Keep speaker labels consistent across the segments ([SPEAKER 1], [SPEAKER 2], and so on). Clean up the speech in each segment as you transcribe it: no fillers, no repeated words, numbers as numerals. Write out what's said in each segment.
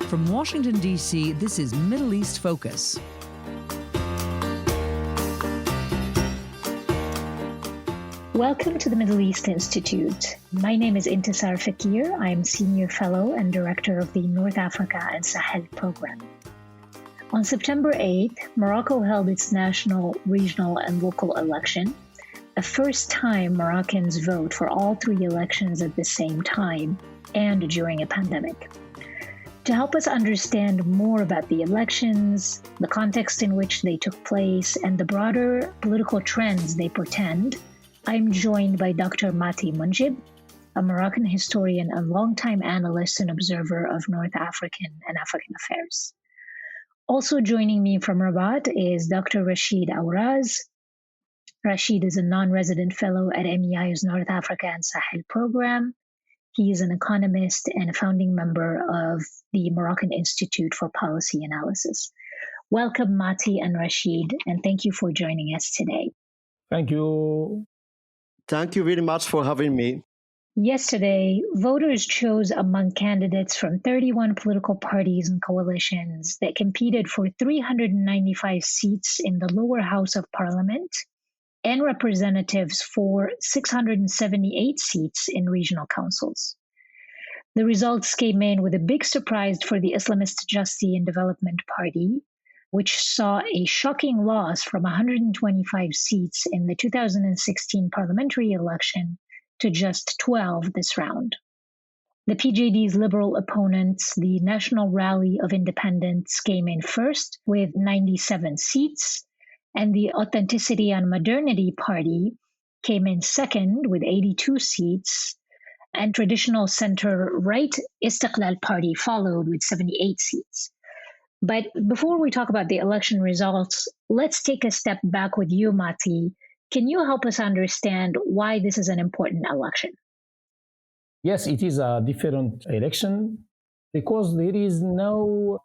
[SPEAKER 1] From Washington, D.C., this is Middle East Focus.
[SPEAKER 2] Welcome to the Middle East Institute. My name is Intisar Fakir. I am Senior Fellow and Director of the North Africa and Sahel Program. On September 8th, Morocco held its national, regional, and local election, the first time Moroccans vote for all three elections at the same time and during a pandemic. To help us understand more about the elections, the context in which they took place, and the broader political trends they portend, I'm joined by Dr. Mati Munjib, a Moroccan historian and longtime analyst and observer of North African and African affairs. Also joining me from Rabat is Dr. Rashid Auraz. Rashid is a non-resident fellow at MEI's North Africa and Sahel program. He is an economist and a founding member of the Moroccan Institute for Policy Analysis. Welcome, Mati and Rashid, and thank you for joining us today.
[SPEAKER 3] Thank you.
[SPEAKER 4] Thank you very much for having me.
[SPEAKER 2] Yesterday, voters chose among candidates from 31 political parties and coalitions that competed for 395 seats in the lower house of parliament and representatives for 678 seats in regional councils. The results came in with a big surprise for the Islamist Justice and Development Party, which saw a shocking loss from 125 seats in the 2016 parliamentary election to just 12 this round. The PJD's liberal opponents, the National Rally of Independents, came in first with 97 seats, and the Authenticity and Modernity Party came in second with 82 seats, and traditional center-right Istiqlal Party followed with 78 seats. But before we talk about the election results, let's take a step back with you, Mati. Can you help us understand why this is an important election?
[SPEAKER 3] Yes, it is a different election because there is no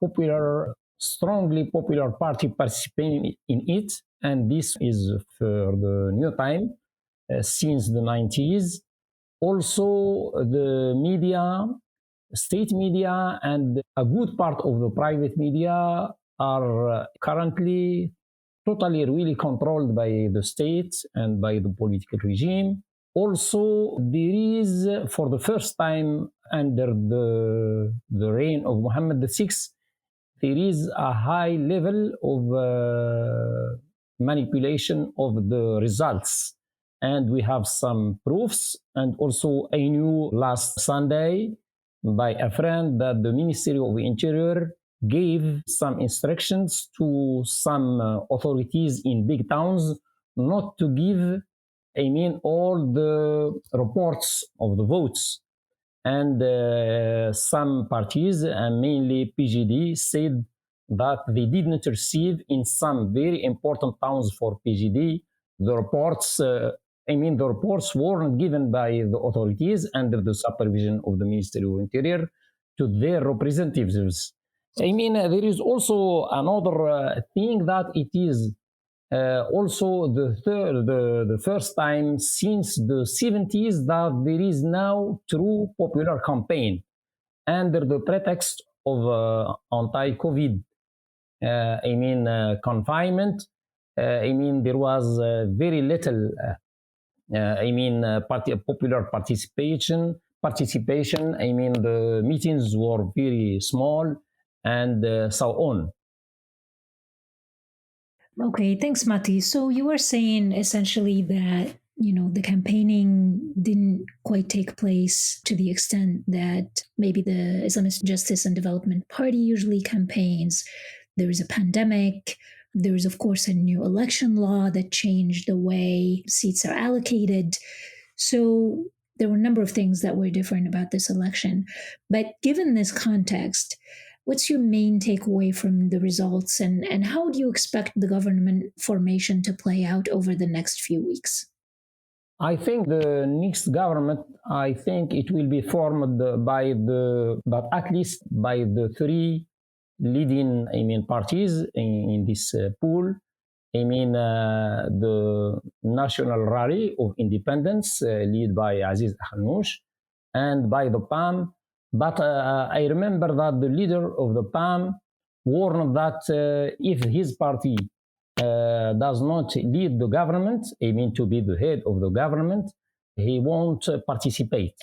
[SPEAKER 3] strongly popular party participating in it. And this is for the new time since the 90s. Also, the media, state media, and a good part of the private media are currently totally really controlled by the state and by the political regime. Also, there is, for the first time under the reign of Mohammed VI, there is a high level of manipulation of the results. And we have some proofs. And also I knew last Sunday by a friend that the Ministry of Interior gave some instructions to some authorities in big towns not to give, all the reports of the votes. And some parties, and mainly PJD, said that they didn't receive in some very important towns for PJD the reports. The reports weren't given by the authorities under the supervision of the Ministry of Interior to their representatives. There is also another thing that it is also the first time since the 70s that there is now true popular campaign under the pretext of anti-COVID confinement. There was very little popular participation. The meetings were very small and so on.
[SPEAKER 2] Okay, thanks, Mati. So you were saying essentially that, the campaigning didn't quite take place to the extent that maybe the Islamist Justice and Development Party usually campaigns. There is a pandemic. There is, of course, a new election law that changed the way seats are allocated. So there were a number of things that were different about this election. But given this context, what's your main takeaway from the results, and how do you expect the government formation to play out over the next few weeks?
[SPEAKER 3] I think the next government, it will be formed but at least by the three leading, parties in this pool. The National Rally of Independence, led by Aziz Ahnouch, and by the PAM, But I remember that the leader of the PAM warned that if his party does not lead the government, I mean to be the head of the government, he won't participate.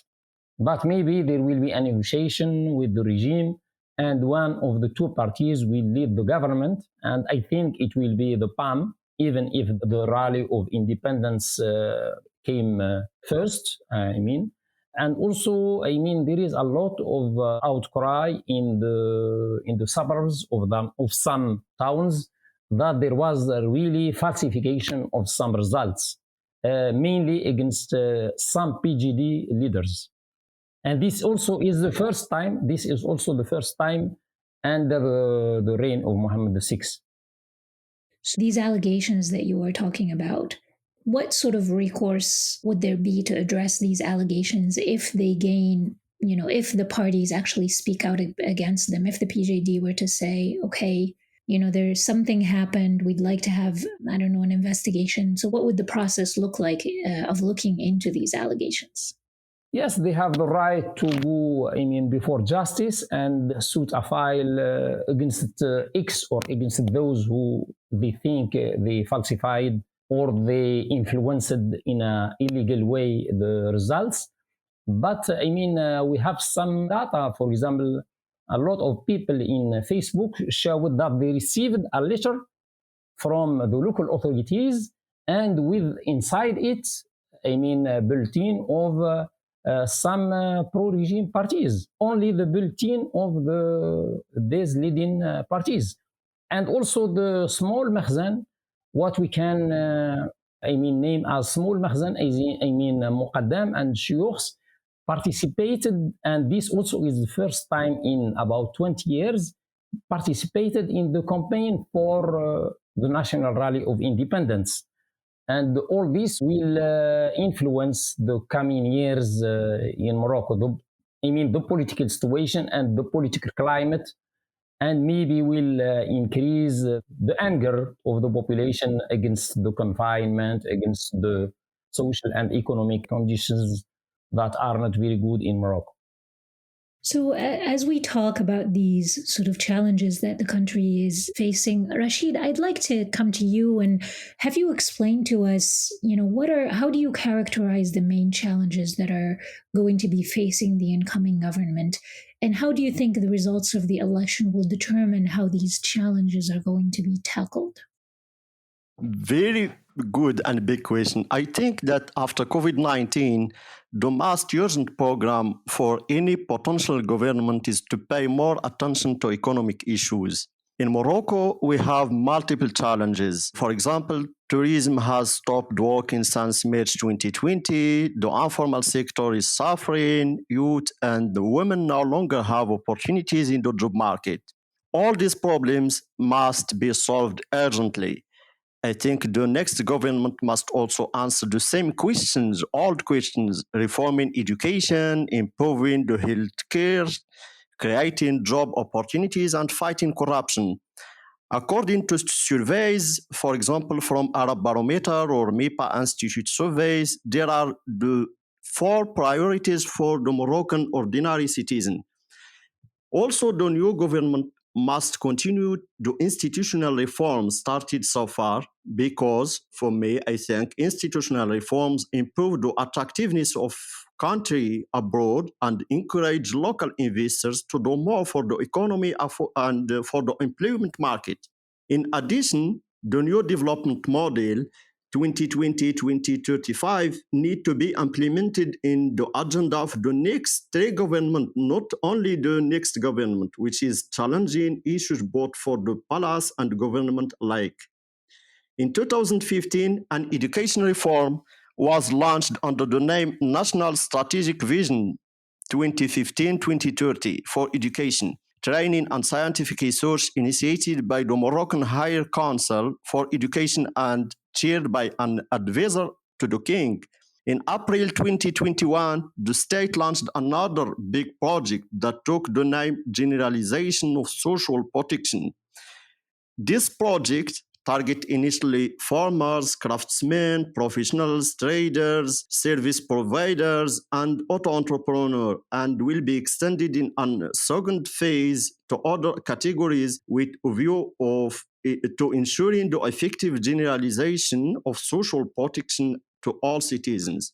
[SPEAKER 3] But maybe there will be a negotiation with the regime, and one of the two parties will lead the government. And I think it will be the PAM, even if the rally of independence came first, I mean. And also, I mean, there is a lot of outcry in the suburbs of some towns that there was a really falsification of some results, mainly against some PGD leaders. And this also is the first time. This is also the first time under the reign of Mohammed VI.
[SPEAKER 2] So these allegations that you were talking about, what sort of recourse would there be to address these allegations if they gain, if the parties actually speak out against them, if the PJD were to say, okay, there's something happened, we'd like to have, an investigation. So what would the process look like of looking into these allegations?
[SPEAKER 3] Yes, they have the right to go, before justice and suit a file against X or against those who they think they falsified or they influenced in an illegal way the results. But we have some data. For example, a lot of people in Facebook showed that they received a letter from the local authorities, and with inside it, a bulletin of some pro-regime parties, only the bulletin of these leading parties. And also the small makhzan, what we can name as small makhzan, muqaddam and shuyukhs participated, and this also is the first time in about 20 years, participated in the campaign for the National Rally of Independence. And all this will influence the coming years in Morocco. The political situation and the political climate, and maybe will increase the anger of the population against the confinement, against the social and economic conditions that are not very good in Morocco.
[SPEAKER 2] So, as we talk about these sort of challenges that the country is facing, Rashid, I'd like to come to you and have you explain to us, how do you characterize the main challenges that are going to be facing the incoming government? And how do you think the results of the election will determine how these challenges are going to be tackled?
[SPEAKER 4] Very good and big question. I think that after COVID-19, the most urgent program for any potential government is to pay more attention to economic issues. In Morocco, we have multiple challenges. For example, tourism has stopped working since March 2020. The informal sector is suffering. Youth and women no longer have opportunities in the job market. All these problems must be solved urgently. I think the next government must also answer the same questions, old questions, reforming education, improving the healthcare, creating job opportunities, and fighting corruption. According to surveys, for example, from Arab Barometer or MEPA Institute surveys, there are the 4 priorities for the Moroccan ordinary citizen. Also, the new government must continue the institutional reforms started so far because, for me, I think institutional reforms improve the attractiveness of country abroad and encourage local investors to do more for the economy and for the employment market. In addition, the new development model 2020-2035 need to be implemented in the agenda of the next government, not only the next government, which is challenging issues both for the palace and government alike. In 2015, an education reform was launched under the name National Strategic Vision 2015-2030 for education, training and scientific research initiated by the Moroccan Higher Council for Education and chaired by an advisor to the king. In April 2021, the state launched another big project that took the name Generalization of Social Protection. This project target initially farmers, craftsmen, professionals, traders, service providers, and auto entrepreneurs, and will be extended in a second phase to other categories with a view of to ensuring the effective generalization of social protection to all citizens.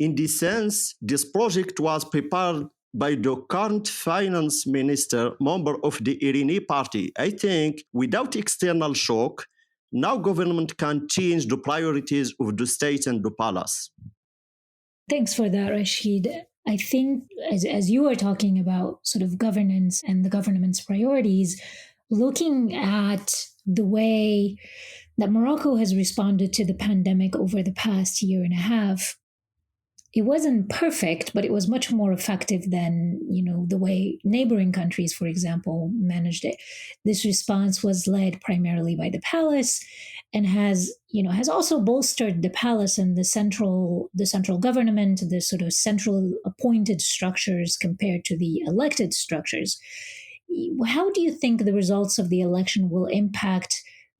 [SPEAKER 4] In this sense, this project was prepared by the current finance minister, member of the Irini party. I think without external shock, now government can change the priorities of the state and the palace.
[SPEAKER 2] Thanks for that, Rashid. I think as you are talking about sort of governance and the government's priorities, looking at the way that Morocco has responded to the pandemic over the past year and a half, it wasn't perfect, but it was much more effective than, the way neighboring countries, for example, managed it. This response was led primarily by the palace and has also bolstered the palace and the central government, the sort of central appointed structures compared to the elected structures. How do you think the results of the election will impact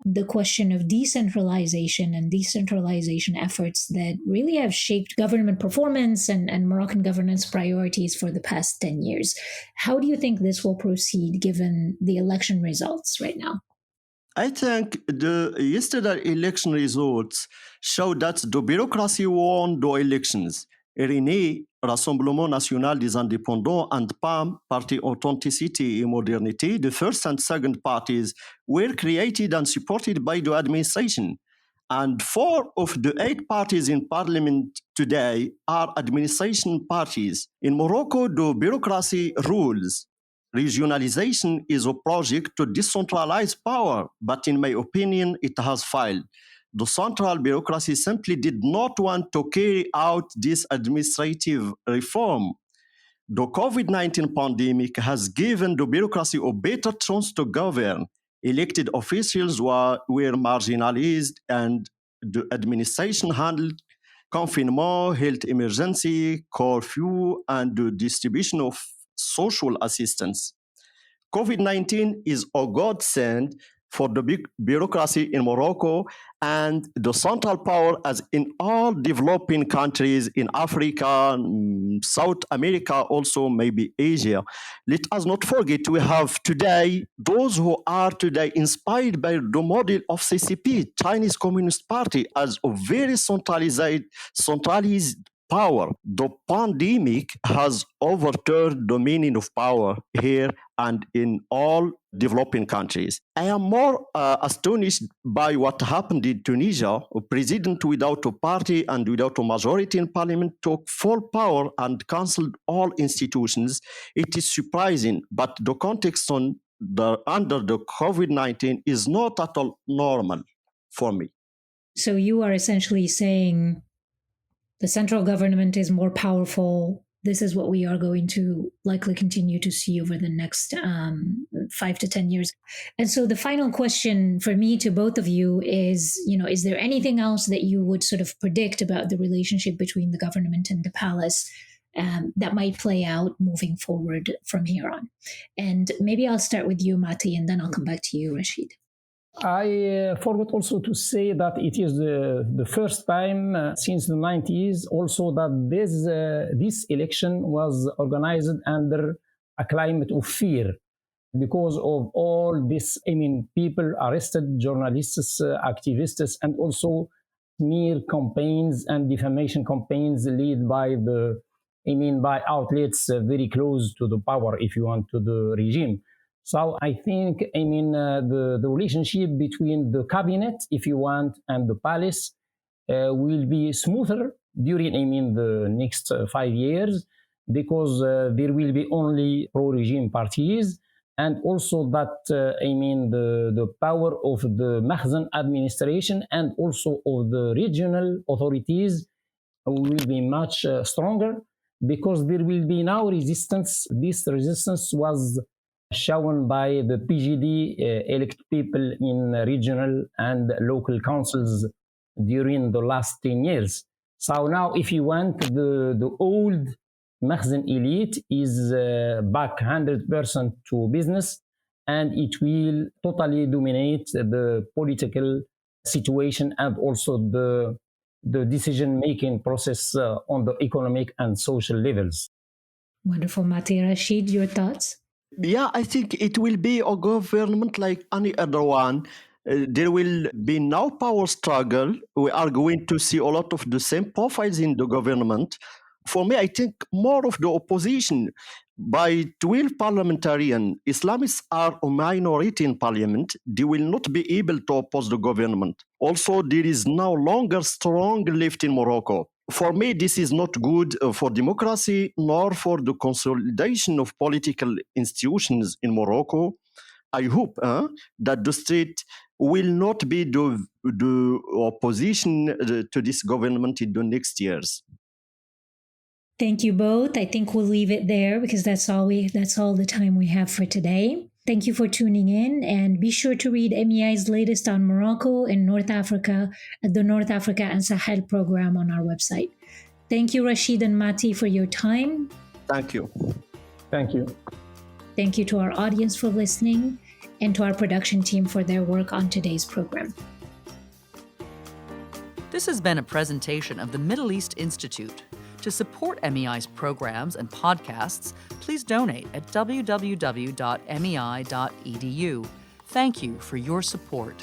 [SPEAKER 2] the question of decentralization and decentralization efforts that really have shaped government performance and Moroccan governance priorities for the past 10 years? How do you think this will proceed given the election results right now?
[SPEAKER 4] I think the yesterday election results show that the bureaucracy won the elections. RNA, Rassemblement National des Indépendants, and PAM, Party Authenticity and Modernity, the first and second parties, were created and supported by the administration. And 4 of the 8 parties in parliament today are administration parties. In Morocco, the bureaucracy rules. Regionalization is a project to decentralize power, but in my opinion, it has failed. The central bureaucracy simply did not want to carry out this administrative reform. The COVID-19 pandemic has given the bureaucracy a better chance to govern. Elected officials were marginalized, and the administration handled confinement, health emergency, curfew, and the distribution of social assistance. COVID-19 is a godsend for the big bureaucracy in Morocco and the central power as in all developing countries in Africa, South America, also maybe Asia. Let us not forget we have today those who are today inspired by the model of CCP, Chinese Communist Party, as a very centralized power. The pandemic has overturned the meaning of power here and in all developing countries. I am more astonished by what happened in Tunisia. A president without a party and without a majority in parliament took full power and cancelled all institutions. It is surprising, but the context under the COVID-19 is not at all normal for me.
[SPEAKER 2] So you are essentially saying the central government is more powerful. This is what we are going to likely continue to see over the next 5 to 10 years. And so the final question for me to both of you is, is there anything else that you would sort of predict about the relationship between the government and the palace that might play out moving forward from here on? And maybe I'll start with you, Mati, and then I'll come back to you, Rashid.
[SPEAKER 3] I forgot also to say that it is the first time since the 90s also that this election was organized under a climate of fear because of all this, people arrested, journalists, activists, and also smear campaigns and defamation campaigns led by by outlets very close to the power, if you want, to the regime. So I think, the relationship between the cabinet, if you want, and the palace will be smoother during, the next 5 years, because there will be only pro-regime parties, and also that, the power of the Makhzen administration and also of the regional authorities will be much stronger, because there will be now resistance. This resistance was shown by the PGD elect people in regional and local councils during the last 10 years. So now, if you want, the old Makhzen elite is back 100% to business, and it will totally dominate the political situation and also the decision-making process on the economic and social levels.
[SPEAKER 2] Wonderful. Mati. Rashid, your thoughts?
[SPEAKER 4] Yeah, I think it will be a government like any other one. There will be no power struggle. We are going to see a lot of the same profiles in the government. For me, I think more of the opposition. By 12 parliamentarians, Islamists are a minority in parliament. They will not be able to oppose the government. Also, there is no longer strong left in Morocco. For me, this is not good for democracy nor for the consolidation of political institutions in Morocco. I hope that the state will not be the opposition to this government in the next years.
[SPEAKER 2] Thank you both. I think we'll leave it there because that's all the time we have for today. Thank you for tuning in, and be sure to read MEI's latest on Morocco and North Africa at the North Africa and Sahel program on our website. Thank you, Rashid and Mati, for your time.
[SPEAKER 4] Thank you.
[SPEAKER 3] Thank you.
[SPEAKER 2] Thank you to our audience for listening and to our production team for their work on today's program.
[SPEAKER 1] This has been a presentation of the Middle East Institute. To support MEI's programs and podcasts, please donate at www.mei.edu. Thank you for your support.